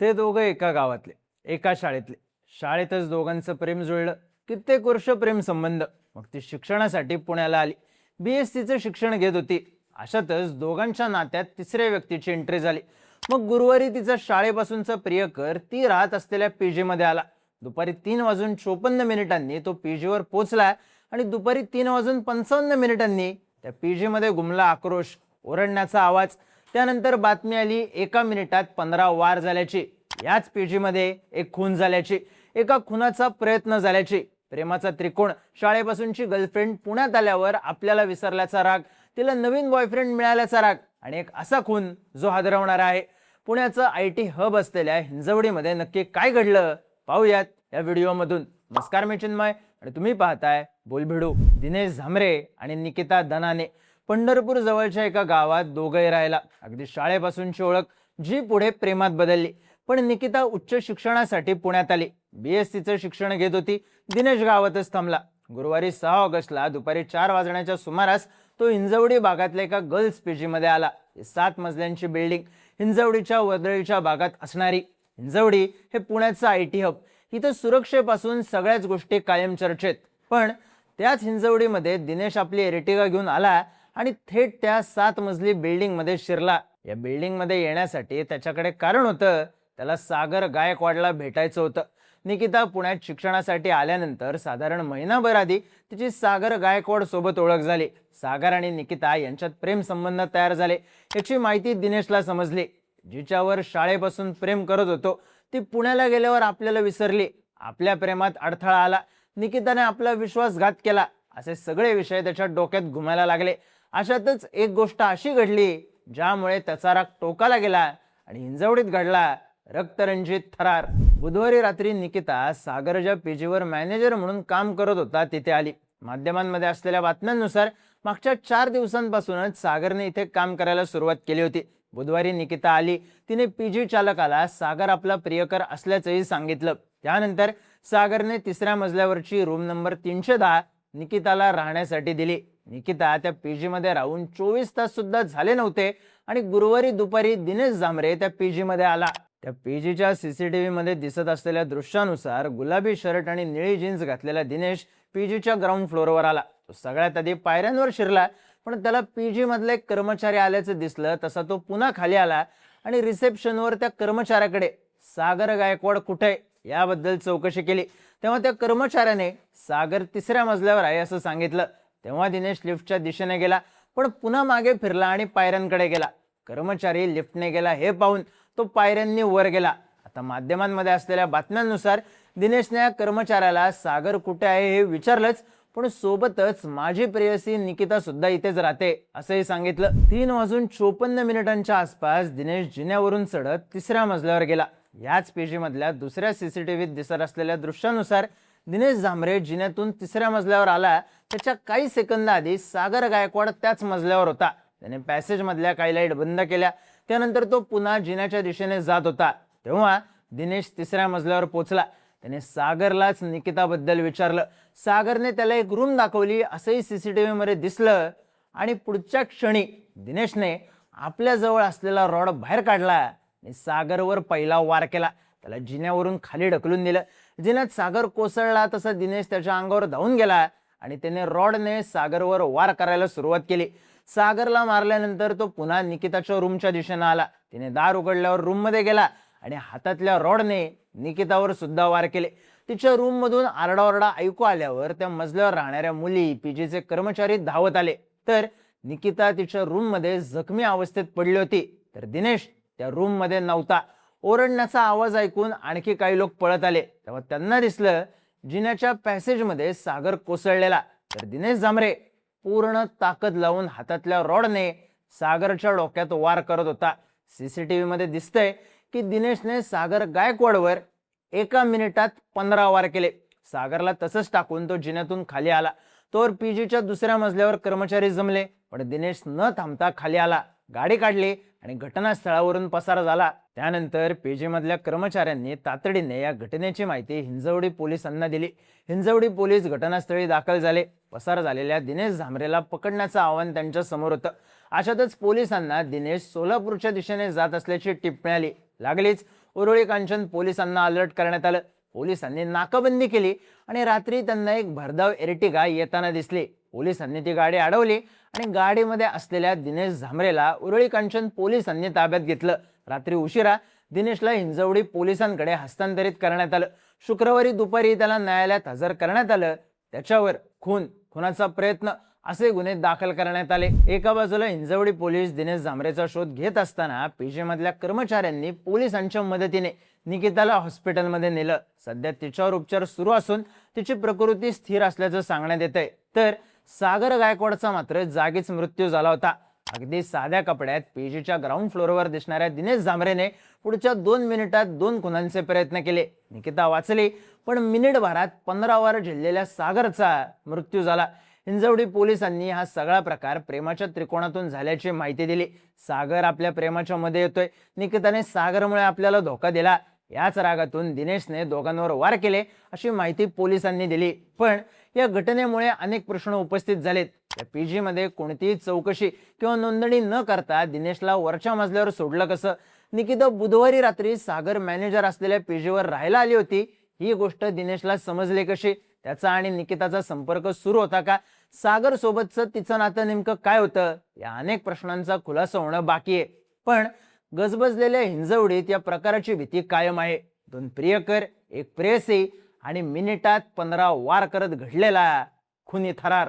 ते दोघं एका गावातले, एका शाळेतले. शाळेतच दोघांचं प्रेम जुळलं. कित्येक वर्ष प्रेम संबंध. मग ती शिक्षणासाठी पुण्याला आली. BSc चं शिक्षण घेत होती. अशातच दोघांच्या नात्यात तिसऱ्या व्यक्तीची एंट्री झाली. मग गुरुवारी तिचा शाळेपासूनचा प्रियकर ती राहत असलेल्या PG मध्ये आला. दुपारी 3:54 तो PG वर पोहोचला आणि दुपारी 3:55 त्या PG मध्ये घुमला आक्रोश, ओरडण्याचा आवाज. त्यानंतर बातमी आली 1 मिनिटात 15 वार झाल्याची, याच PG मध्ये एक खून झाल्याची, एका खुनाचा प्रयत्न झाल्याची. प्रेमाचा त्रिकोण, शाळेपासूनची गर्लफ्रेंड पुण्यात आल्यावर आपल्याला विसरल्याचा राग, तिला नवीन बॉयफ्रेंड मिळाल्याचा राग आणि एक असा खून जो हादरवणारा आहे. पुण्याचं IT हब असलेल्या हिंजवडीमध्ये नक्की काय घडलं पाहूयात या व्हिडिओमधून. नमस्कार, मी चिन्मय आणि तुम्ही पाहताय बोलभिडू. दिनेश झांबरे आणि निकिता दनाने पंढरपूर जवळच्या एका गावात दोघंही राहिला. अगदी शाळेपासूनची ओळख जी पुढे प्रेमात बदलली. पण निकिता उच्च शिक्षणासाठी पुण्यात आली. BSc चं शिक्षण घेत होती. दिनेश गावातच थांबला. गुरुवारी 6 ऑगस्टला दुपारी 4 वाजण्याच्या सुमारास तो हिंजवडी भागातल्या एका गर्ल्स PG मध्ये आला. 7 मजल्यांची बिल्डिंग, हिंजवडीच्या वर्दळीच्या भागात असणारी. हिंजवडी हे पुण्याचं IT हब. इथं सुरक्षेपासून सगळ्याच गोष्टी कायम चर्चेत. पण त्याच हिंजवडीमध्ये दिनेश आपली एर्टिगा घेऊन आला आणि थेट त्या 7 मजली बिल्डिंग मध्ये शिरला. या बिल्डिंग मध्ये येण्यासाठी त्याच्याकडे कारण होतं. त्याला सागर गायकवाडला भेटायचं होतं. निकिता पुण्यात शिक्षणासाठी आल्यानंतर साधारण महिनाभर आधी तिची सागर गायकवाड सोबत ओळख झाली. सागर आणि निकिता यांच्यात प्रेम संबंध तयार झाले याची माहिती दिनेशला समजली. जिच्यावर शाळेपासून प्रेम करत होतो ती पुण्याला गेल्यावर आपल्याला विसरली. आपल्या प्रेमात अडथळा आला. निकिताने आपला विश्वासघात केला. असे सगळे विषय त्याच्या डोक्यात घुमायला लागले. अशातच एक गोष्ट अशी घडली ज्यामुळे त्याचा राग टोकाला गेला आणि हिंजवडीत घडला रक्तरंजित थरार. बुधवारी रात्री निकिता सागर ज्या PG वर मॅनेजर म्हणून काम करत होता तिथे आली. माध्यमांमध्ये असलेल्या बातम्यांनुसार मागच्या 4 दिवसांपासूनच सागरने इथे काम करायला सुरुवात केली होती. बुधवारी निकिता आली. तिने PG चालकाला सागर आपला प्रियकर असल्याचंही सांगितलं. त्यानंतर सागरने 3ऱ्या मजल्यावरची रूम नंबर 310 निकिताला राहण्यासाठी दिली. निकिता त्या PG मध्ये राहून 24 तास सुद्धा झाले नव्हते आणि गुरुवारी दुपारी दिनेश झांबरे त्या PG मध्ये आला. त्या PGच्या CCTV मध्ये दिसत असलेल्या दृश्यानुसार गुलाबी शर्ट आणि निळी जीन्स घातलेला दिनेश PGच्या ग्राउंड फ्लोअरवर आला. तो सगळ्यात आधी पायऱ्यांवर शिरला, पण त्याला PG मधले एक कर्मचारी आल्याचं दिसलं. तसा तो पुन्हा खाली आला आणि रिसेप्शनवर त्या कर्मचाऱ्याकडे सागर गायकवाड कुठे याबद्दल चौकशी केली. तेव्हा त्या कर्मचाऱ्याने सागर 3ऱ्या मजल्यावर आहे असं सांगितलं. तेव्हा दिनेश लिफ्टच्या दिशेने गेला, पण पुन्हा मागे फिरला आणि पायऱ्यांकडे गेला. कर्मचारी लिफ्टने गेला हे पाहून तो पायऱ्यांनी वर गेला. आता माध्यमांमध्ये असलेल्या बातम्यांनुसार दिनेशने या कर्मचाऱ्याला सागर कुठे आहे हे विचारलंच, पण सोबतच माझी प्रेयसी निकिता सुद्धा इथेच राहते असंही सांगितलं. 3:54 आसपास दिनेश जिन्यावरून चढत 3ऱ्या मजल्यावर गेला. याच PG मधल्या दुसऱ्या CCTVत दिसत असलेल्या दृश्यानुसार दिनेश झांबरे जिन्यातून 3ऱ्या मजल्यावर आला. त्याच्या काही सेकंद आधी सागर गायकवाड त्याच मजल्यावर होता. त्याने पॅसेज मधल्या काही लाईट बंद केल्या. त्यानंतर तो पुन्हा जिन्याच्या दिशेने जात होता. तेव्हा दिनेश 3ऱ्या मजल्यावर पोहोचला. त्याने सागरलाच निकिताबद्दल विचारलं. सागरने त्याला एक रूम दाखवली असंही CCTV मध्ये दिसलं आणि पुढच्या क्षणी दिनेशने आपल्या जवळ असलेला रॉड बाहेर काढला आणि सागरवर पहिला वार केला. त्याला जिन्यावरून खाली ढकलून दिलं. जिन्यात सागर कोसळला तसा दिनेश त्याच्या अंगावर धावून गेला आणि त्याने रॉडने सागरवर वार करायला सुरुवात केली. सागरला मारल्यानंतर तो पुन्हा निकिताच्या रूमच्या दिशेने आला. तिने दार उघडल्यावर रूम मध्ये गेला आणि हातातल्या रॉडने निकितावर सुद्धा वार केले. तिच्या रूम मधून आरडाओरडा ऐकू आल्यावर त्या मजल्यावर राहणाऱ्या मुली, PGचे कर्मचारी धावत आले. तर निकिता तिच्या रूम मध्ये जखमी अवस्थेत पडली होती, तर दिनेश त्या रूम मध्ये नव्हता. ओरडण्याचा आवाज ऐकून आणखी काही लोक पळत आले. तेव्हा त्यांना दिसलं जिन्याच्या पॅसेजमध्ये सागर कोसळलेला. तर दिनेश झांबरे पूर्ण ताकद लावून हातातल्या रॉडने सागरच्या डोक्यात वार करत होता. CCTV मध्ये दिसतंय की दिनेशने सागर गायकवाडवर 1 मिनिटात 15 वार केले. सागरला तसंच टाकून तो जिन्यातून खाली आला. तोवर PGच्या 2ऱ्या मजल्यावर कर्मचारी जमले, पण दिनेश न थांबता खाली आला. गाडी काढली आणि घटनास्थळावरून पसार झाला. त्यानंतर PG मधल्या कर्मचाऱ्यांनी तातडीने या घटनेची माहिती हिंजवडी पोलिसांना दिली. हिंजवडी पोलीस घटनास्थळी दाखल झाले. पसार झालेल्या दिनेश झांबरेला पकडण्याचं आव्हान त्यांच्या समोर होतं. अशातच पोलिसांना दिनेश सोलापूरच्या दिशेने जात असल्याची टिप मिळाली. लागलीच उरुळी कांचन पोलिसांना अलर्ट करण्यात आलं. पोलिसांनी नाकाबंदी केली आणि रात्री त्यांना एक भरधाव एर्टिगा येताना दिसली. पोलिसांनी ती गाडी अडवली आणि गाडीमध्ये असलेल्या दिनेश झांबरेला उरुळी कांचन पोलिसांनी ताब्यात घेतलं. रात्री उशिरा दिनेशला हिंजवडी पोलिसांकडे हस्तांतरित करण्यात आलं. शुक्रवारी दुपारी त्याला न्यायालयात हजर करण्यात आलं. त्याच्यावर खुनाचा प्रयत्न असे गुन्हे दाखल करण्यात आले. एका बाजूला हिंजवडी पोलीस दिनेश झांबरेचा शोध घेत असताना पीजी मधल्या कर्मचाऱ्यांनी पोलिसांच्या मदतीने निकिताला हॉस्पिटलमध्ये नेलं. सध्या तिच्यावर उपचार सुरू असून तिची प्रकृती स्थिर असल्याचं सांगण्यात येतंय. तर सागर गायकवाडचा मात्र जागीच मृत्यू झाला होता. अगदी साध्या कपड्यात पीजीच्या ग्राउंड फ्लोअरवर दिसणाऱ्या दिनेश झांबरेने पुढच्या 2 मिनिटात 2 खुनांचे प्रयत्न केले. निकिता वाचली, पण मिनिटभरात 15 वार झेललेल्या सागरचा मृत्यू झाला. हिंजवडी पोलिसांनी हा सगळा प्रकार प्रेमाच्या त्रिकोणातून झाल्याची माहिती दिली. सागर आपल्या प्रेमाच्या मध्ये येतोय. निकिताने सागरमुळे आपल्याला धोका दिला. याच रागातून दिनेशने दोघांवर वार केले अशी माहिती पोलिसांनी दिली. पण या घटनेमुळे अनेक प्रश्न उपस्थित झालेत. या पीजी मध्ये कोणतीही चौकशी किंवा नोंदणी न करता दिनेशला वरच्या मजल्यावर सोडलं कसं? निकिता बुधवारी रात्री सागर मॅनेजर असलेल्या पीजीवर राहायला आली होती. ही गोष्ट दिनेशला समजली कशी? त्याचा आणि निकिताचा संपर्क सुरू होता का? सागर सोबतचं तिचं नातं नेमकं काय होतं? या अनेक प्रश्नांचा खुलासा होणं बाकी आहे. पण गजबजलेल्या हिंजवडीत या प्रकाराची भीती कायम आहे. 2 प्रियकर, एक प्रेयसी आणि मिनिटात 15 वार करत घडलेला खुनी थरार.